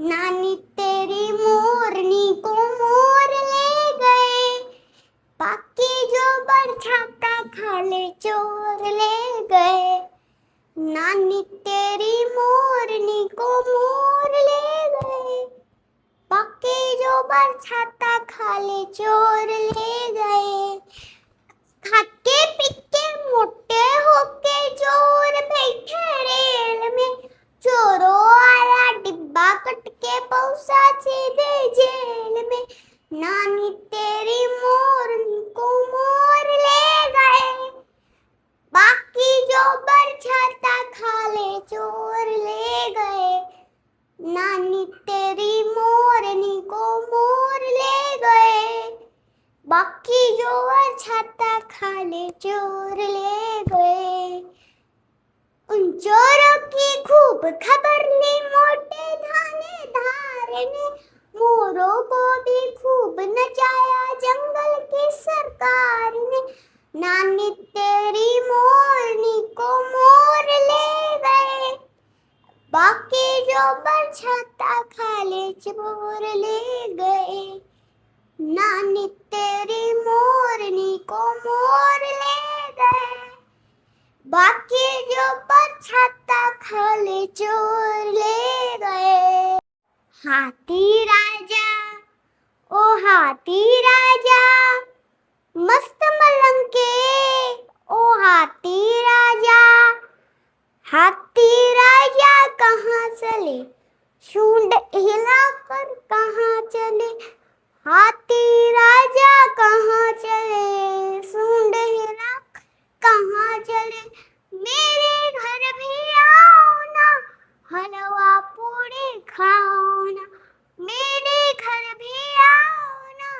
नानी तेरी मोरनी को मोर ले गए, बाकी जो बरछाता खा ले चोर ले गए। नानी तेरी मोरनी को मोर ले गए, बाकी जो बरछाता खा ले चोर ले गए। खाके पीके मोटे होके चोर बैठे रेल में, चोरों वाला डिब्बा कट के पहुंचा सीधे जेल में। नानी तेरी मोरनी को मोर ले गए, बाकी जो बरछाता खा ले चोर ले गए। नानी तेरी मोरनी को मोर ले गए, बाकी जो बरछाता खा ले चोर ले गए। उन चोरों की खूब खबर ली मोटे थानेदार ने, मोरों को भी खूब नचाया जंगल की सरकार ने। नानी तेरी मोरनी को मोर ले गए, बाकी जो बरछाता खा ले चोर ले गए। नानी तेरी मोरनी को मोर ले गए, बाकी जो बरछाता खा ले चोर ले गए। हाथी राजा ओ हाथी राजा मस्त मलंग के, ओ हाथी राजा। हाथी राजा कहाँ चले, सूंड हिलाकर कहाँ चले। हाथी राजा कहाँ चले, सूंड हिला कहाँ चले। मेरे घर भी आओ ना, हलवा पूड़ी खाओ ना। मेरे घर भी आओ ना,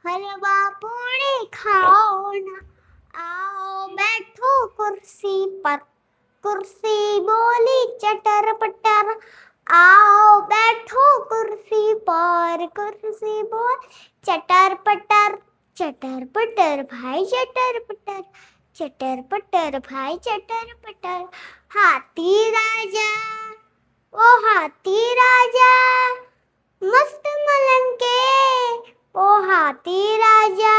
हलवा पूड़ी खाओ ना। आओ बैठो कुर्सी पर, कुर्सी बोली चटर पटर। आओ बैठो कुर्सी पर, कुर्सी बोल चटर पटर। चटर पटर भाई चटर पटर, चटर पटर भाई चटर पटर। हाथी राजा ओ हाथी राजा मस्त मलंग के, ओ हाथी राजा।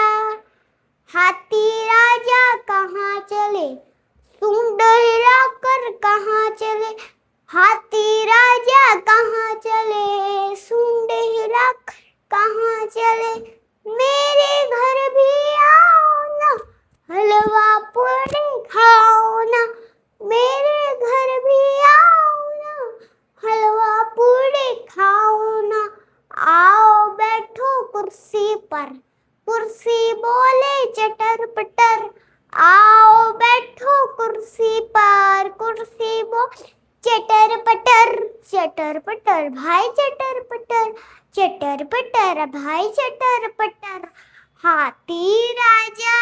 हाथी राजा कहाँ चले, सूंड हिलाकर कहाँ चले। हाथी राजा कहाँ चले, सूंड हिलाकर कहाँ चले। मेरे घर भी आओ ना, हलवा पूड़ी खाओ ना। मेरे घर भी आओ ना, हलवा पूड़ी खाओ ना। आओ बैठो कुर्सी पर, कुर्सी बोले चटर पटर। आओ बैठो कुर्सी पर, कुर्सी बोले चटर पटर। चटर पटर भाई चटर पटर, चटर पटर भाई चटर पटर। हाथी राजा